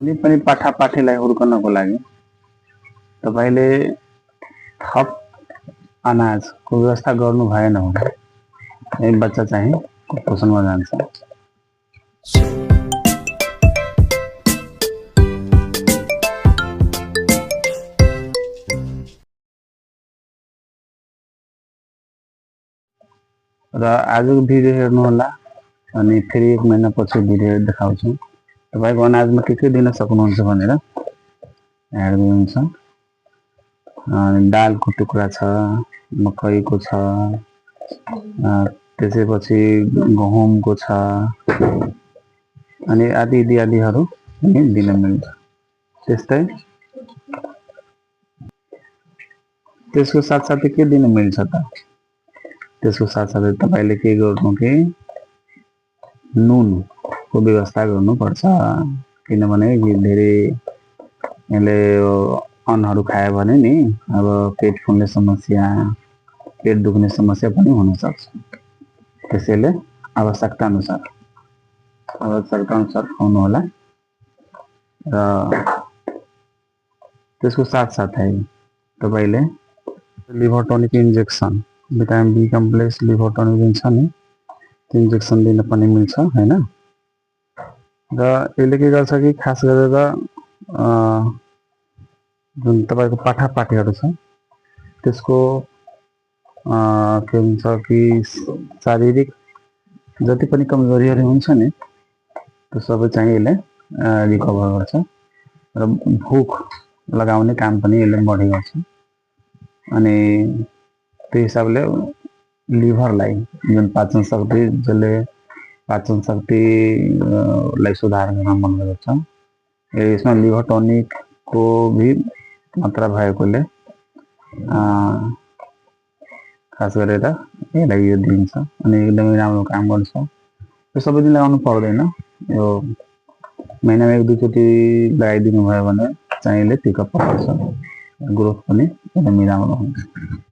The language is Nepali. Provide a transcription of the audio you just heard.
कुनै पनि पाठापाठीलाई हुर्कनको लागि तपाईले थप अनाजको व्यवस्था गर्नु भएन भने एक बच्चा चाहिँ कुपोषणमा जान्छ। र आजको भिडियो हेर्नु होला अनि फेरि 1 महिनापछि भिडियो देखाउँछु। तपाईको अनाजमा के दिन सक्नुहुन्छ भनेर हेर्नुहुन्छ। दालको टुक्रा छ, मकैको छ, त्यसैपछि गहुमको छ अनि आदि इत्यादिहरू पनि दिन मिल्छ। त्यस्तै त्यसको साथसाथै के दिन मिल्छ त? त्यसको साथसाथै तपाईले के गर्नु कि नुनको व्यवस्था गर्नुपर्छ। किनभने धेरै यसले अन्नहरू खायो भने नि अब पेट फुल्ने समस्या, पेट दुख्ने समस्या पनि हुन सक्छ। त्यसैले आवश्यकता अनुसार खुवाउनु होला। र त्यसको साथसाथै तपाईले liver tonic injection, vitamin B complex, liver tonic जुन छ नि त्यो इन्जेक्सन दिन पनि मिल्छ हैन। र यसले के गर्छ कि खास गरेर जुन तपाईको पाठापाठीहरू छ त्यसको के हुन्छ कि शारीरिक जति पनि कमजोरीहरू हुन्छ नि त्यो सबै चाहिँ यसले रिकभर गर्छ। र भूख लगाउने काम पनि यसले बढी गर्छ। अनि त्यो हिसाबले लिभरलाई जुन पाचन शक्ति जसले पाचन शक्तिलाई सुधार गर्न मद्दत गर्छ। यसमा लिभर टनिकको भी मात्रा भएकोले खास गरेर यसलाई यो दिन्छ अनि एकदमै राम्रो काम गर्छ। यो सबै दिन लगाउनु पर्दैन। यो महिनामा 1-2 चोटि लगाइदिनु भयो भने चाहिँ यसले पिकअप गर्छ। ग्रोथ पनि एकदमै राम्रो हुन्छ।